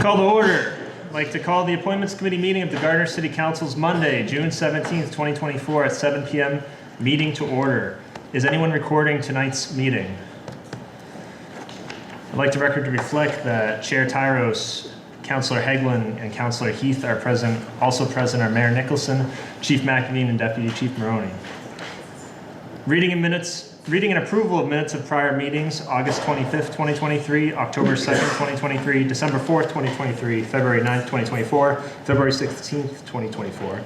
Call to order. I'd like to call the Appointments Committee meeting of the Gardner City Council's Monday, June 17th, 2024 at 7 p.m. meeting to order. Is anyone recording tonight's meeting? I'd like the record to reflect that Chair Tyros, Councilor Heglin, and Councilor Heath are present. Also present are Mayor Nicholson, Chief McAveen, and Deputy Chief Maroney. Reading and approval of minutes of prior meetings, August 25th, 2023, October 2nd, 2023, December 4th, 2023, February 9th, 2024, February 16th, 2024.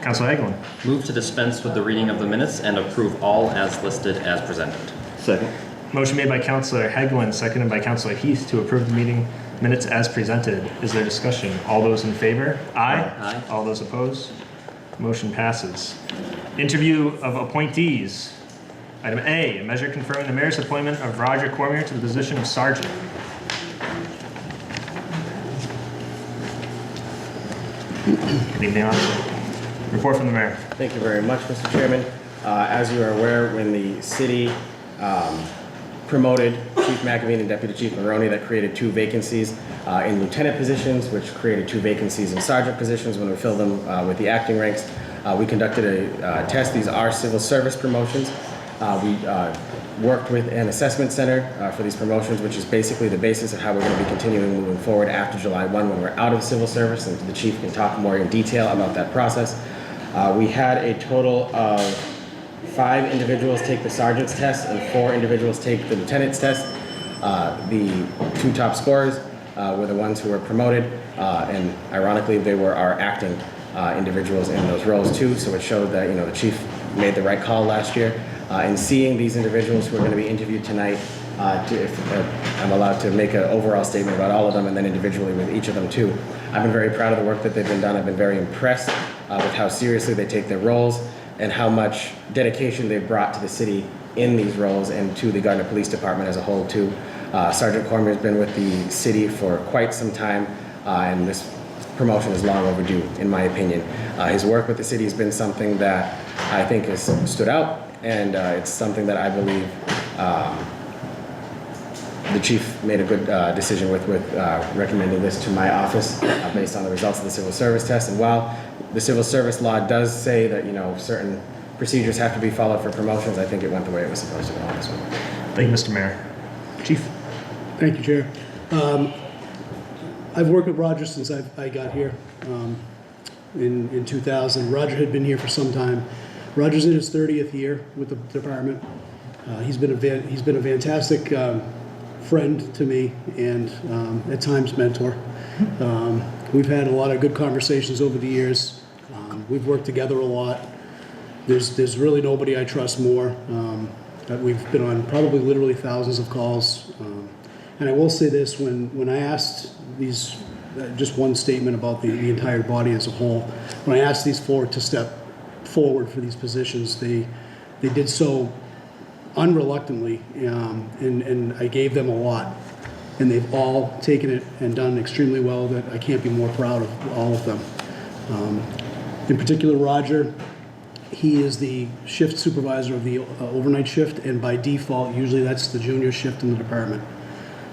Councilor Heglin. Move to dispense with the reading of the minutes and approve all as listed as presented. Second. Motion made by Councilor Heglin, seconded by Councilor Heath to approve the meeting minutes as presented. Is there discussion? All those in favor? Aye. Aye. All those opposed? Motion passes. Interview of appointees. Item A, a measure confirming the mayor's appointment of Roger Cormier to the position of sergeant. Good evening, officer. Report from the mayor. Thank you very much, Mr. Chairman. As you are aware, when the city promoted Chief McAveen and Deputy Chief Maroney, that created 2 vacancies in lieutenant positions, which created 2 vacancies in sergeant positions. When we filled them with the acting ranks, we conducted a test. These are civil service promotions. We worked with an assessment center for these promotions, which is basically the basis of how we're going to be continuing moving forward after July 1 when we're out of civil service, and the chief can talk more in detail about that process. We had a total of 5 individuals take the sergeant's test and 4 individuals take the lieutenant's test. The 2 top scorers were the ones who were promoted, and ironically they were our acting individuals in those roles too, so it showed that the chief made the right call last year. And seeing these individuals who are going to be interviewed tonight, if I'm allowed to make an overall statement about all of them and then individually with each of them too. I've been very proud of the work that they've been done. I've been very impressed with how seriously they take their roles and how much dedication they've brought to the city in these roles and to the Gardner Police Department as a whole too. Sergeant Cormier has been with the city for quite some time, and this promotion is long overdue, in my opinion. His work with the city has been something that I think has stood out, and it's something that I believe the chief made a good decision with recommending this to my office based on the results of the civil service test. And while the civil service law does say that certain procedures have to be followed for promotions, I think it went the way it was supposed to go on this one. Thank you, Mr. Mayor. Chief. Thank you, Chair. I've worked with Roger since I got here in 2000. Roger had been here for some time. Roger's in his 30th year with the department. He's been a fantastic friend to me and at times mentor. We've had a lot of good conversations over the years. We've worked together a lot. There's really nobody I trust more. We've been on probably literally thousands of calls. And I will say this, when I asked these, just one statement about the entire body as a whole, when I asked these 4 to step forward for these positions, they did so unreluctantly, and I gave them a lot, and they've all taken it and done extremely well. That I can't be more proud of all of them. In particular, Roger, he is the shift supervisor of the overnight shift, and by default, usually that's the junior shift in the department.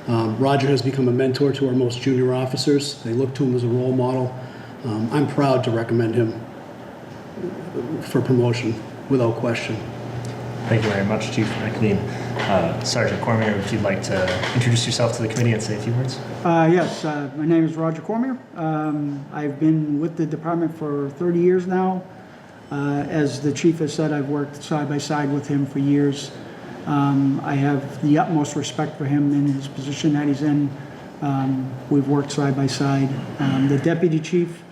Roger has become a mentor to our most junior officers. They look to him as a role model. I'm proud to recommend him for promotion without question. Thank you very much, Chief McAveen. Sergeant Cormier, if you'd like to introduce yourself to the committee and say a few words. Yes, my name is Roger Cormier. I've been with the department for 30 years now. As the chief has said, I've worked side by side with him for years. I have the utmost respect for him in his position that he's in. We've worked side by side. The deputy chief,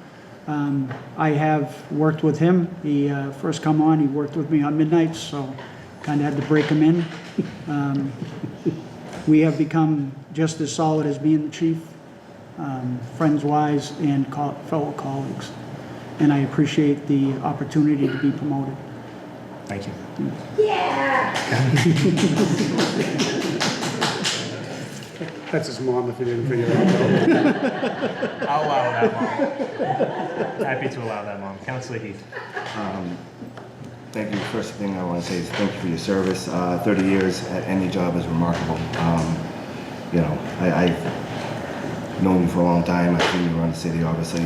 I have worked with him. He first come on, he worked with me on midnights, so kind of had to break him in. We have become just as solid as me and the chief, friends-wise and fellow colleagues. And I appreciate the opportunity to be promoted. Thank you. Yeah! That's his mom if you didn't figure it out. I'll allow that, Mom. Happy to allow that, Mom. Councilor Heath. Thank you. First thing I want to say is thank you for your service. 30 years at any job is remarkable. You know, I've known you for a long time. I've seen you around the city, obviously.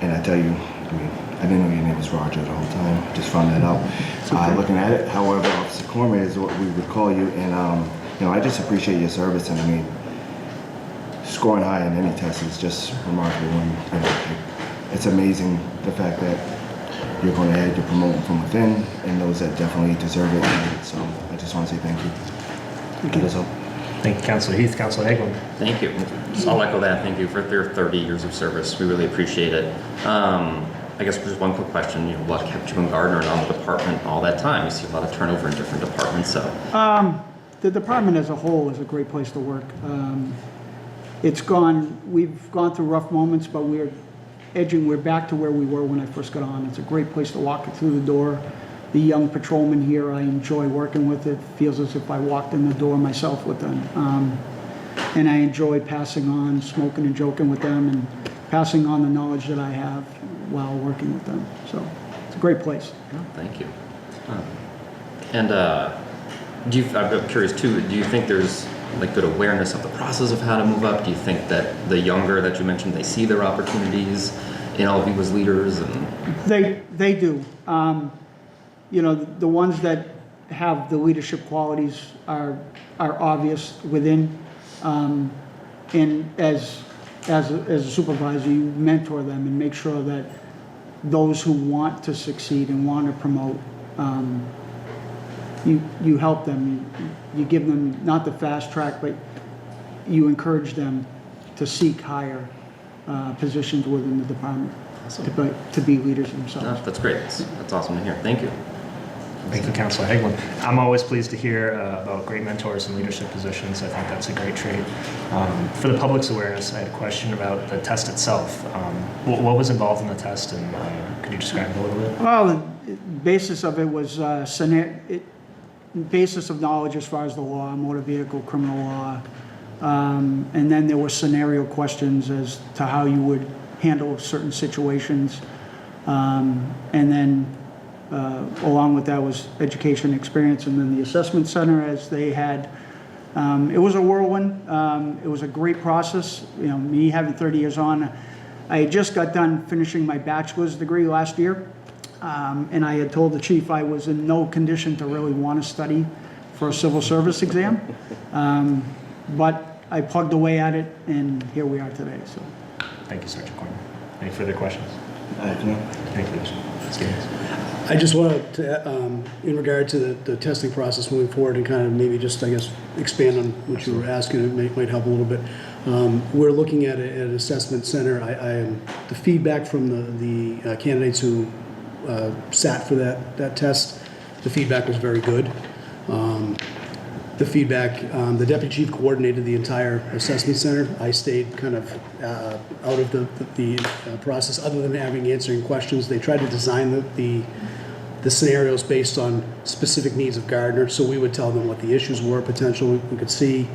And I tell you, I mean, I didn't know your name was Roger the whole time. Just found that out. Looking at it, however, Officer Cormier is what we would call you. And, you know, I just appreciate your service. And I mean, scoring high in any test is just remarkable. And, you know, it's amazing the fact that you're going ahead to promote from within and those that definitely deserve it. And so I just want to say thank you. That is all. Thank you, Councilor Heath. Councilor Hagelin. Thank you. I'll echo that. Thank you for their 30 years of service. We really appreciate it. I guess just one quick question. You know, what kept you in Gardner and on the department all that time? You see a lot of turnover in different departments, so. The department as a whole is a great place to work. We've gone through rough moments, but we're back to where we were when I first got on. It's a great place to walk through the door. The young patrolmen here, I enjoy working with. It feels as if I walked in the door myself with them. And I enjoy passing on, smoking and joking with them, and passing on the knowledge that I have while working with them. So it's a great place. Oh, thank you. And I'm curious too, do you think there's like good awareness of the process of how to move up? Do you think that the younger that you mentioned, they see their opportunities in all of you as leaders? And They do. You know, the ones that have the leadership qualities are obvious within. And as a supervisor, you mentor them and make sure that those who want to succeed and want to promote, you help them. You give them not the fast track, but you encourage them to seek higher positions within the department. Awesome. To be leaders themselves. No, that's great. That's awesome to hear. Thank you. Thank you, Councilor Hagelin. I'm always pleased to hear about great mentors in leadership positions. I think that's a great trait. For the public's awareness, I had a question about the test itself. What was involved in the test, and could you describe it a little bit? Well, the basis of it was basis of knowledge as far as the law, motor vehicle, criminal law, and then there were scenario questions as to how you would handle certain situations, and then along with that was education experience, and then the assessment center as they had. It was a whirlwind. It was a great process. You know, me having 30 years on, I had just got done finishing my bachelor's degree last year, and I had told the chief I was in no condition to really want to study for a civil service exam, but I plugged away at it, and here we are today. So, Thank you, Sergeant Cormier. Any further questions? No. Thank you, Stevens. I just wanted to, in regard to the testing process moving forward, and kind of maybe just, I guess, expand on what you were asking, it might help a little bit. We're looking at an assessment center. The feedback from the candidates who sat for that test, the feedback was very good. The feedback, the deputy chief coordinated the entire assessment center. I stayed kind of out of the process, other than answering questions. They tried to design the scenarios based on specific needs of Gardner, so we would tell them what the issues were, potential we could see.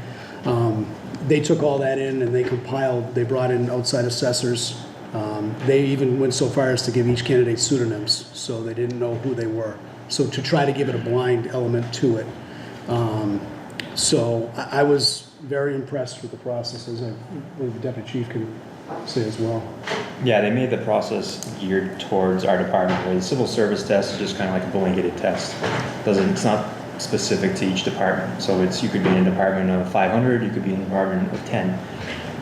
They took all that in and they brought in outside assessors. They even went so far as to give each candidate pseudonyms, so they didn't know who they were. So to try to give it a blind element to it. So I was very impressed with the process, as I believe the deputy chief can say as well. Yeah, they made the process geared towards our department, where the civil service test is just kind of like a blanketed test. It's not specific to each department. So you could be in a department of 500, you could be in a department of 10.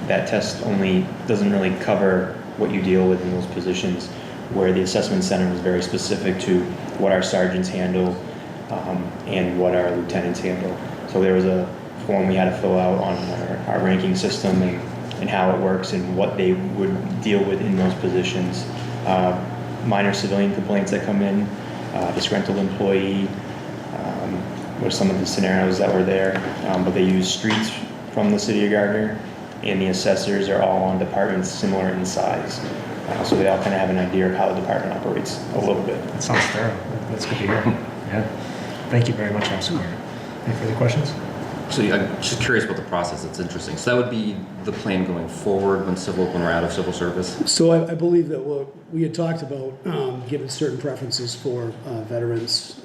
That test only doesn't really cover what you deal with in those positions, where the assessment center was very specific to what our sergeants handle and what our lieutenants handle. So there was a form we had to fill out on our ranking system and how it works and what they would deal with in those positions. Minor civilian complaints that come in, disgruntled employee, were some of the scenarios that were there. But they use streets from the city of Gardner, and the assessors are all on departments similar in size. So they all kind of have an idea of how the department operates a little bit. That sounds thorough. That's good to hear. Yeah. Thank you very much, Officer Cormier. Any further questions? So I'm just curious about the process. It's interesting. So that would be the plan going forward when we're out of civil service? So I believe that what we had talked about, given certain preferences for veterans,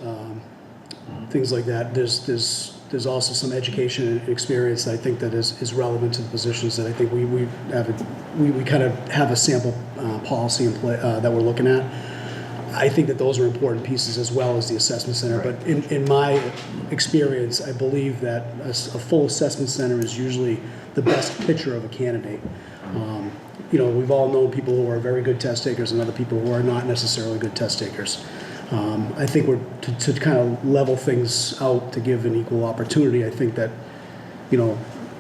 things like that, there's there's also some education and experience that I think that is relevant to the positions that I think we kind of have a sample policy in play that we're looking at. I think that those are important pieces as well as the assessment center. Right. But in my experience, I believe that a full assessment center is usually the best picture of a candidate. You know, we've all known people who are very good test takers and other people who are not necessarily good test takers. I think we're to kind of level things out to give an equal opportunity. I think that, you know,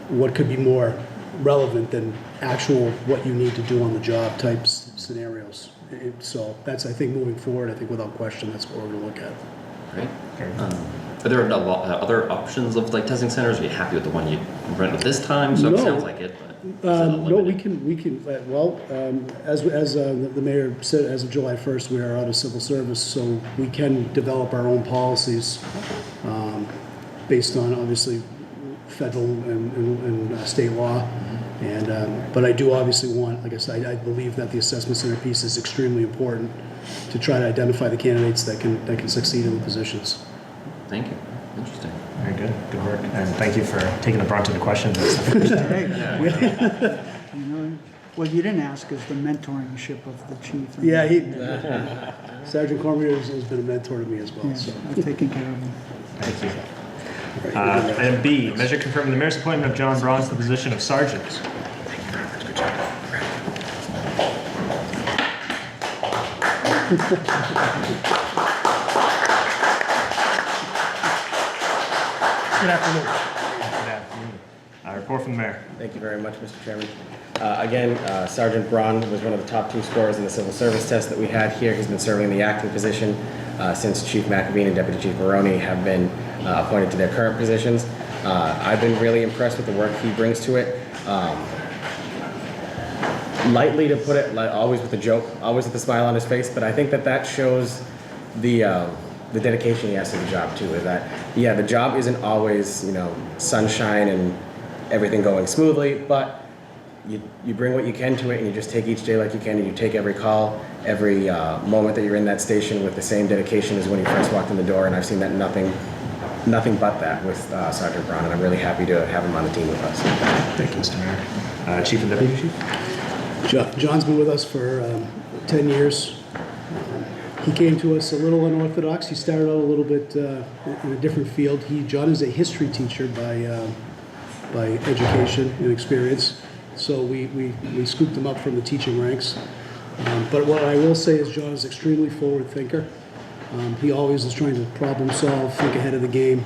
what could be more relevant than actual what you need to do on the job types scenarios. So that's, I think, moving forward, I think without question, that's what we're going to look at. Great. Are there other options of like testing centers? Are you happy with the one you rent at this time? So No. it sounds like it, but is it No, we unlimited? can, well, as the mayor said, as of July 1st, we are out of civil service, so we can develop our own policies based on, obviously, federal and state law. And, but I do obviously want, like I said, I believe that the assessment center piece is extremely important to try to identify the candidates that can succeed in the positions. Thank you. Interesting. Very good. Good work. And thank you for taking the brunt of the questions. Hey, Yeah. you know, what you didn't ask is the mentorship of the chief. Yeah, Sergeant Cormier has been a mentor to me as well, Yeah, so. I've taken care of him. Thank you. Item B, measure confirming the mayor's appointment of John Braun to the position of sergeant. Good afternoon. Good afternoon. Report from the mayor. Thank you very much, Mr. Chairman. Again, Sergeant Braun was one of the top 2 scorers in the civil service test that we had here. He's been serving in the acting position since Chief McAveen and Deputy Chief Maroney have been appointed to their current positions. I've been really impressed with the work he brings to it. Lightly to put it, like always with a joke, always with a smile on his face, but I think that shows the dedication he has to the job too. Is that, yeah, the job isn't always, you know, sunshine and everything going smoothly, but you bring what you can to it, and you just take each day like you can, and you take every call, every moment that you're in that station with the same dedication as when you first walked in the door. And I've seen that nothing but that with Sergeant Braun, and I'm really happy to have him on the team with us. Thank you, Mr. Mayor. Chief and Deputy Chief? John's been with us for 10 years. He came to us a little unorthodox. He started out a little bit in a different field. John is a history teacher by education and experience. So we scooped him up from the teaching ranks. But what I will say is John is an extremely forward thinker. He always is trying to problem solve, think ahead of the game.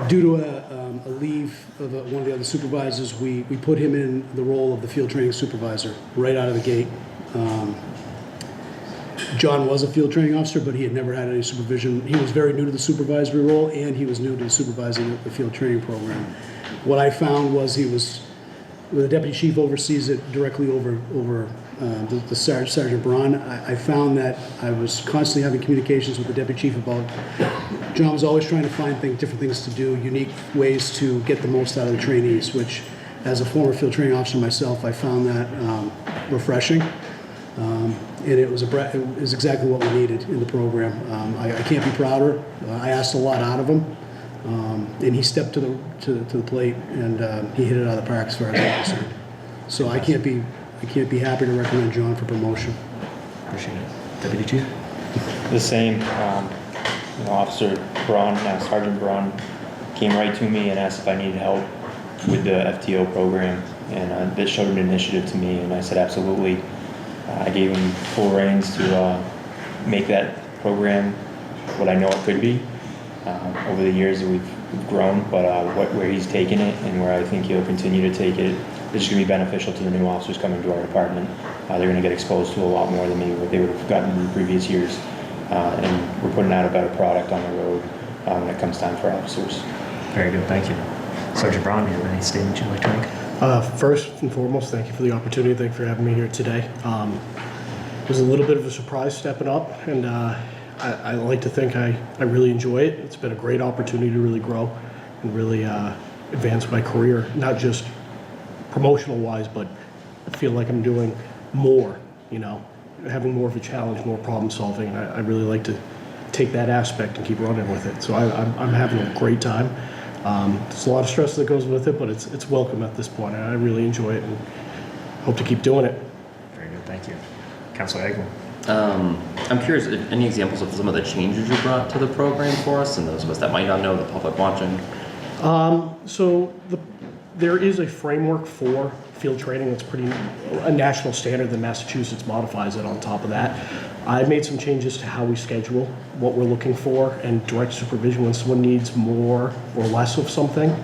Due to a leave of one of the other supervisors, we put him in the role of the field training supervisor right out of the gate. John was a field training officer, but he had never had any supervision. He was very new to the supervisory role, and he was new to supervising the field training program. What I found was the deputy chief oversees it directly over the Sergeant Braun. I found that I was constantly having communications with the deputy chief about John was always trying to find different things to do, unique ways to get the most out of the trainees, which as a former field training officer myself, I found that refreshing. And it was exactly what we needed in the program. I can't be prouder. I asked a lot out of him, and he stepped to the plate, and he hit it out of the park as far as I'm concerned. So I can't be happy to recommend John for promotion. Appreciate it. Deputy Chief? The same, Officer Braun, Sergeant Braun came right to me and asked if I needed help with the FTO program, and that showed an initiative to me, and I said absolutely. I gave him full reins to make that program what I know it could be. Over the years we've grown, but where he's taken it and where I think he'll continue to take it, it's just going to be beneficial to the new officers coming to our department. They're going to get exposed to a lot more than maybe what they would have gotten in the previous years. And we're putting out a better product on the road when it comes time for officers. Very good. Thank you. Sergeant Braun, do you have any statements you'd like to make? First and foremost, thank you for the opportunity. Thank you for having me here today. It was a little bit of a surprise stepping up, and I like to think I really enjoy it. It's been a great opportunity to really grow and really advance my career, not just promotional-wise, but I feel like I'm doing more, having more of a challenge, more problem solving. I really like to take that aspect and keep running with it. So I'm having a great time. There's a lot of stress that goes with it, but it's welcome at this point, and I really enjoy it and hope to keep doing it. Very good, thank you. Councilor Eglin. I'm curious, any examples of some of the changes you brought to the program for us, and those of us that might not know, the public watching? There is a framework for field training that's a national standard that Massachusetts modifies it on top of that. I've made some changes to how we schedule, what we're looking for, and direct supervision when someone needs more or less of something.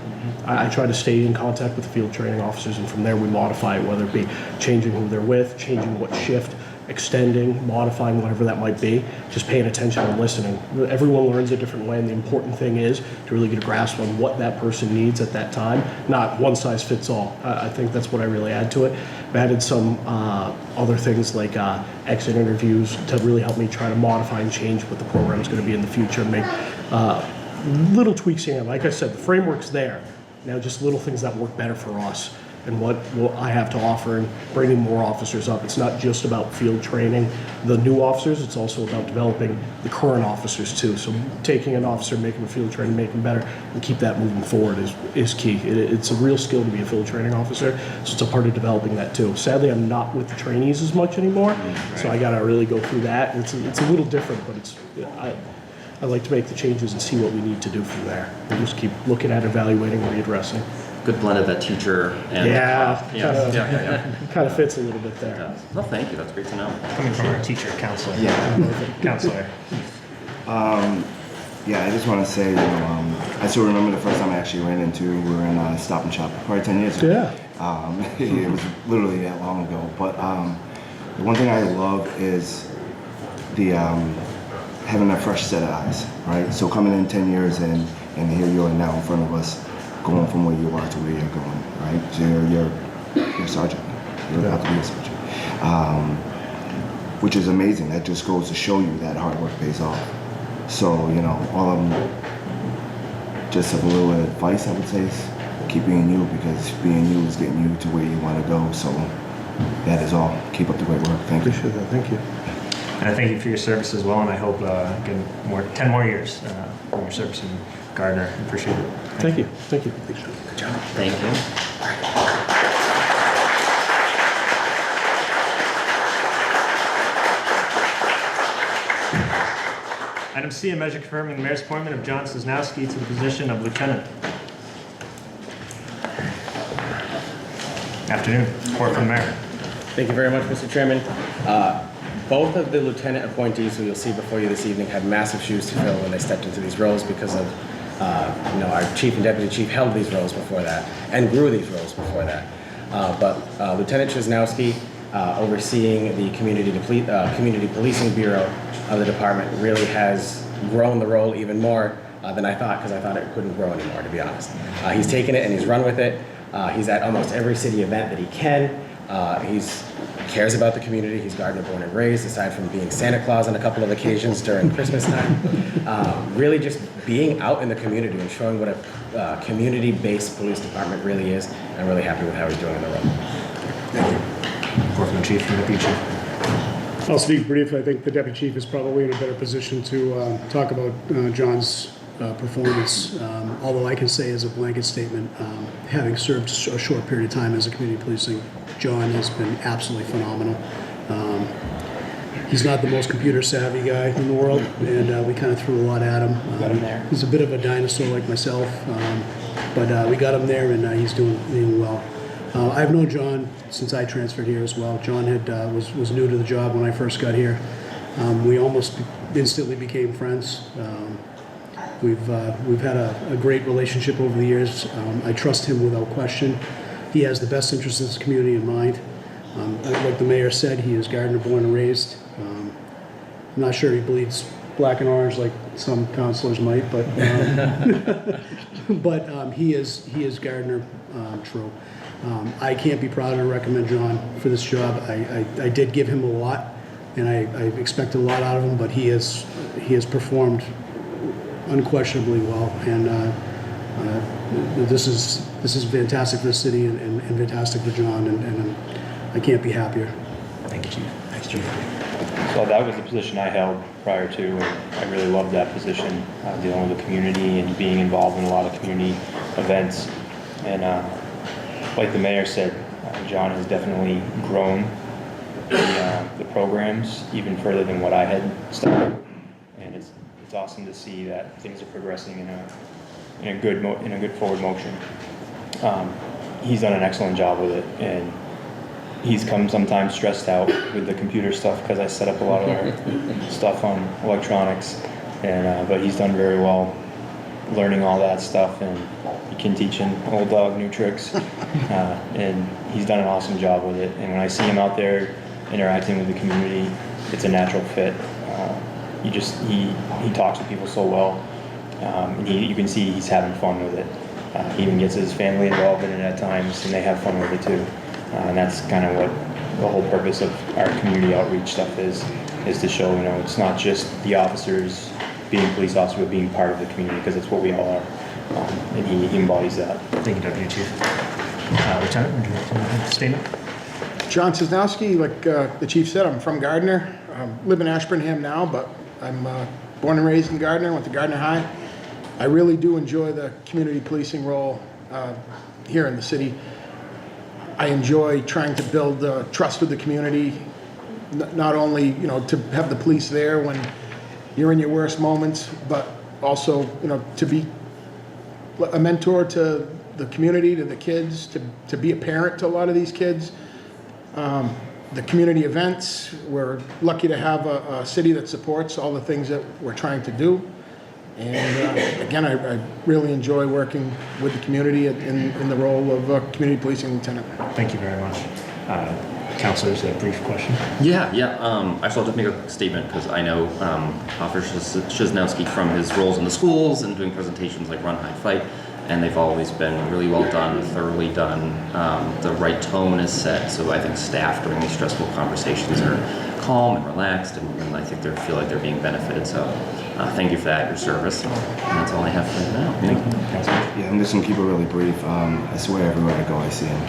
I try to stay in contact with the field training officers, and from there we modify it, whether it be changing who they're with, changing what shift, extending, modifying, whatever that might be, just paying attention and listening. Everyone learns a different way, and the important thing is to really get a grasp on what that person needs at that time, not one size fits all. I think that's what I really add to it. I've added some other things like exit interviews to really help me try to modify and change what the program is going to be in the future, and make little tweaks here. Like I said, the framework's there. Now just little things that work better for us and what I have to offer, and bringing more officers up. It's not just about field training the new officers, it's also about developing the current officers too. So taking an officer, making him a field trainer, making him better, and keep that moving forward is key. It's a real skill to be a field training officer, so it's a part of developing that too. Sadly, I'm not with the trainees as much anymore, so I gotta really go through that. It's a little different, but I like to make the changes and see what we need to do from there. And just keep looking at, evaluating, readdressing. Good blend of that teacher and Yeah. Kind of fits a little bit there. Yeah. No, thank you. That's great to know. Coming from our teacher, counselor. Yeah. Counselor. Yeah, I just want to say, I still remember the first time I actually ran into, we were in Stop and Shop, probably 10 years ago. Yeah. It was literally that long ago. But the one thing I love is the having a fresh set of eyes, right? So coming in 10 years and here you are now in front of us, going from where you are to where you're going, right? So you're a sergeant. You're about to be a sergeant. Which is amazing. That just goes to show you that hard work pays off. So, all of them, just a little advice I would say is keep being you, because being you is getting you to where you want to go. So that is all. Keep up the great work. Thank you. Appreciate that. Thank you. And I thank you for your service as well, and I hope again 10 more years for your service in Gardner. I appreciate it. Thank you. Thank you. Good job. Thank you. Item C, a measure confirming the mayor's appointment of John Sosnowski to the position of lieutenant. Afternoon. Report from the mayor. Thank you very much, Mr. Chairman. Both of the lieutenant appointees who you'll see before you this evening had massive shoes to fill when they stepped into these roles because of, our chief and deputy chief held these roles before that and grew these roles before that. But Lieutenant Sosnowski, overseeing the Community Policing Bureau of the department, really has grown the role even more than I thought, because I thought it couldn't grow anymore, to be honest. He's taken it and he's run with it. He's at almost every city event that he can. He cares about the community. He's Gardner born and raised, aside from being Santa Claus on a couple of occasions during Christmas time. Really just being out in the community and showing what a community-based police department really is. I'm really happy with how he's doing in the role. Thank you. Report from the chief and deputy chief. I'll speak briefly. I think the deputy chief is probably in a better position to talk about John's performance. Although I can say as a blanket statement, having served a short period of time as a community policing, John has been absolutely phenomenal. He's not the most computer savvy guy in the world, and we kind of threw a lot at him. Got him there. He's a bit of a dinosaur like myself, but we got him there, and he's doing well. I've known John since I transferred here as well. John was new to the job when I first got here. We almost instantly became friends. We've had a great relationship over the years. I trust him without question. He has the best interests of this community in mind. Like the mayor said, he is Gardner born and raised. I'm not sure he bleeds black and orange like some councilors might, but he is Gardner true. I can't be prouder to recommend John for this job. I did give him a lot, and I expected a lot out of him, but he has performed unquestionably well, and this is fantastic for the city and fantastic for John, and I can't be happier. Thank you, chief. So that was the position I held prior to, and I really loved that position, dealing with the community and being involved in a lot of community events. And like the mayor said, John has definitely grown the programs even further than what I had started. And it's awesome to see that things are progressing in a good forward motion. He's done an excellent job with it, and he's come sometimes stressed out with the computer stuff because I set up a lot of our stuff on electronics, and but he's done very well learning all that stuff, and he can teach an old dog new tricks, and he's done an awesome job with it. And when I see him out there interacting with the community, it's a natural fit. He talks to people so well, and you can see he's having fun with it. He even gets his family involved in it at times, and they have fun with it too. And that's kind of what the whole purpose of our community outreach stuff is to show, it's not just the officers being police officers, but being part of the community, because it's what we all are. And he embodies that. Thank you, Deputy Chief. Lieutenant, would you like to make a statement? John Cisnowski, like the chief said, I'm from Gardner. Live in Ashburnham now, but I'm born and raised in Gardner, went to Gardner High. I really do enjoy the community policing role here in the city. I enjoy trying to build trust with the community, not only, to have the police there when you're in your worst moments, but also, to be a mentor to the community, to the kids, to be a parent to a lot of these kids. The community events, we're lucky to have a city that supports all the things that we're trying to do. And again, I really enjoy working with the community in the role of community policing lieutenant. Thank you very much. Counselors, a brief question? Yeah. Actually, I'll just make a statement because I know Officer Cisnowski from his roles in the schools and doing presentations like Run, Hide, Fight, and they've always been really well done, thoroughly done. The right tone is set, so I think staff during these stressful conversations are calm and relaxed, and I think they feel like they're being benefited. So thank you for that, your service. And that's all I have for now. Thank you. Yeah, I'm just gonna keep it really brief. I swear everywhere I go, I see him.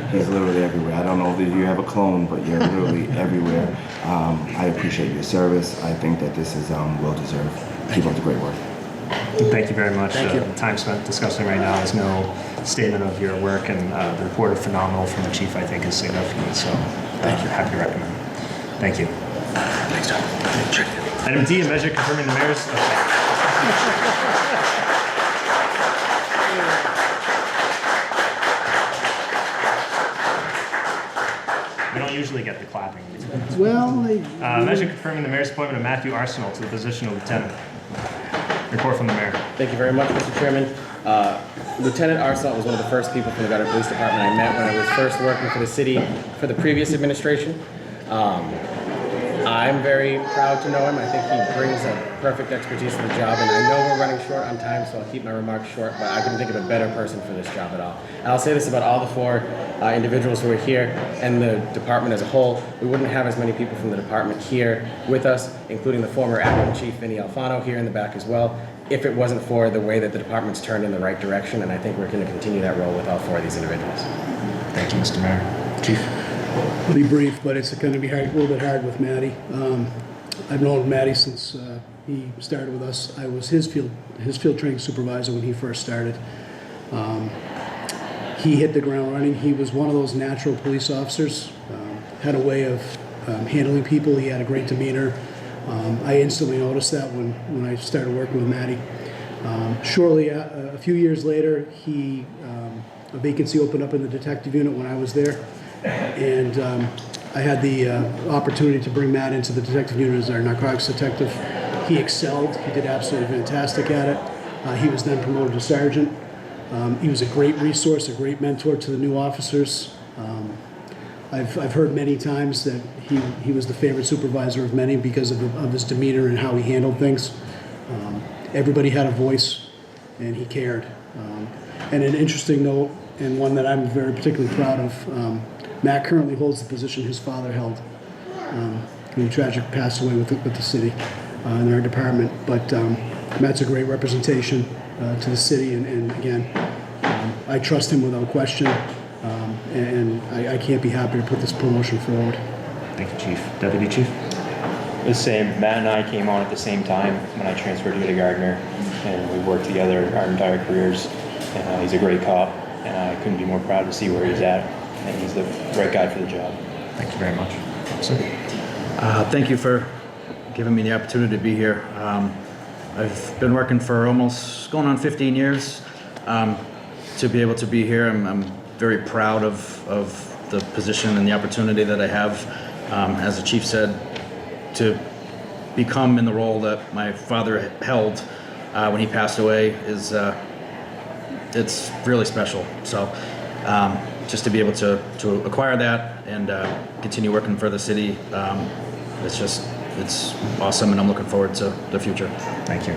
He's literally everywhere. I don't know if you have a clone, but you're literally everywhere. I appreciate your service. I think that this is well deserved. Keep up the great work. Thank you very much. Thank you. The time spent discussing right now is no statement of your work, and the report of phenomenal from the chief, I think, is significant. So happy to recommend. Thank you. Thanks, John. Item D, a measure confirming the mayor's. We don't usually get the clapping. Well, Measure confirming the mayor's appointment of Matthew Arsenal to the position of lieutenant. Report from the mayor. Thank you very much, Mr. Chairman. Lieutenant Arsenal was one of the first people from the Gardner Police Department I met when I was first working for the city for the previous administration. I'm very proud to know him. I think he brings a perfect expertise to the job, and I know we're running short on time, so I'll keep my remarks short, but I couldn't think of a better person for this job at all. And I'll say this about all the four individuals who are here and the department as a whole. We wouldn't have as many people from the department here with us, including the former acting chief, Vinny Alfano, here in the back as well, if it wasn't for the way that the department's turned in the right direction, and I think we're going to continue that role with all four of these individuals. Thank you, Mr. Mayor. Chief. I'll be brief, but it's going to be a little bit hard with Matty. I've known Matty since he started with us. I was his field training supervisor when he first started. He hit the ground running. He was one of those natural police officers. Had a way of handling people. He had a great demeanor. I instantly noticed that when I started working with Matty. Shortly, a few years later, a vacancy opened up in the detective unit when I was there. And I had the opportunity to bring Matt into the detective unit as our narcotics detective. He excelled. He did absolutely fantastic at it. He was then promoted to sergeant. He was a great resource, a great mentor to the new officers. I've heard many times that he was the favorite supervisor of many because of his demeanor and how he handled things. Everybody had a voice, and he cared. And an interesting note, and one that I'm very particularly proud of, Matt currently holds the position his father held. He tragically passed away with the city in our department. But Matt's a great representation to the city, and again, I trust him without question, and I can't be happy to put this promotion forward. Thank you, Chief. Deputy Chief? The same, Matt and I came on at the same time when I transferred here to Gardner, and we worked together our entire careers. And he's a great cop, and I couldn't be more proud to see where he's at, and he's the right guy for the job. Thank you very much. Officer? Thank you for giving me the opportunity to be here. I've been working for almost going on 15 years. To be able to be here, I'm very proud of the position and the opportunity that I have. As the chief said, to become in the role that my father held when he passed away is it's really special. So just to be able to acquire that and continue working for the city, it's awesome, and I'm looking forward to the future. Thank you.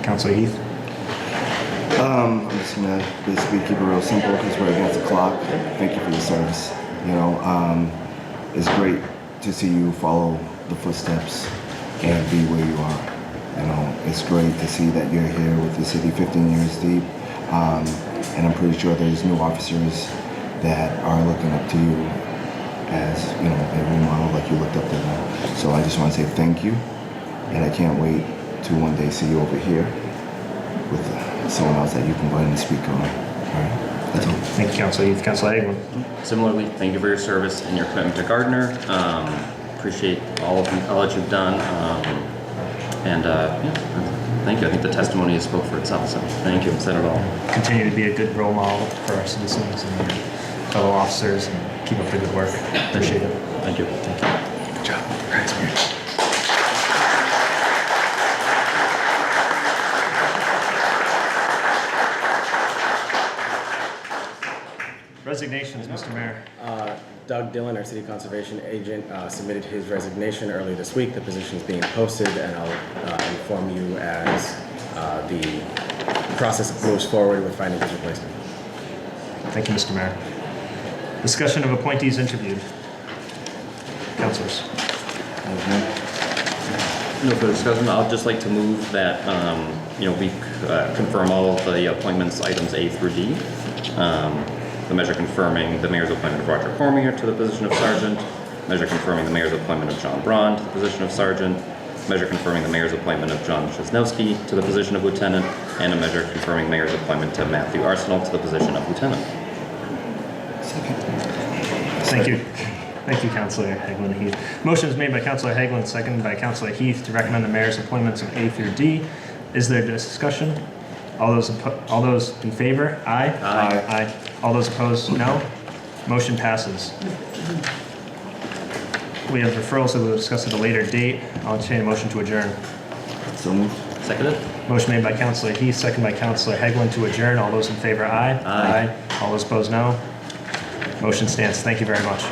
Councilor Heath? I'm just gonna basically keep it real simple because we're against the clock. Thank you for your service. You know, it's great to see you follow the footsteps and be where you are. You know, it's great to see that you're here with the city 15 years deep. And I'm pretty sure there's new officers that are looking up to you as, you know, a role model like you looked up to them. So I just want to say thank you, and I can't wait to one day see you over here with someone else that you can go ahead and speak on. All right, that's all. Thank you, Councilor Heath. Councilor Hagelin? Similarly, thank you for your service and your commitment to Gardner. Appreciate all that you've done. Thank you. I think the testimony spoke for itself, so thank you. Said it all. Continue to be a good role model for our citizens and our fellow officers, and keep up the good work. Appreciate it. Thank you. Thank you. Good job. Congrats, Resignations, Mr. Mayor. Doug Dillon, our city conservation agent, submitted his resignation earlier this week. The position is being posted, and I'll inform you as the process moves forward with finding his replacement. Thank you, Mr. Mayor. Discussion of appointees interviewed. Councilors? No further discussion. I'll just like to move that we confirm all of the appointments, items A through D. The measure confirming the mayor's appointment of Roger Cormier to the position of sergeant. Measure confirming the mayor's appointment of John Braun to the position of sergeant. Measure confirming the mayor's appointment of John Chesnowski to the position of lieutenant. And a measure confirming mayor's appointment to Matthew Arsenal to the position of lieutenant. Thank you. Thank you, Councilor Hagelin Heath. Motion is made by Councilor Hagelin, seconded by Councilor Heath to recommend the mayor's appointments of A through D. Is there discussion? All those in favor? Aye. Aye. Aye. All those opposed? No. Motion passes. We have referrals that we'll discuss at a later date. I'll entertain a motion to adjourn. So moved. Seconded? Motion made by Councilor Heath, seconded by Councilor Hagelin to adjourn. All those in favor? Aye. Aye. All those opposed? No. Motion stands. Thank you very much.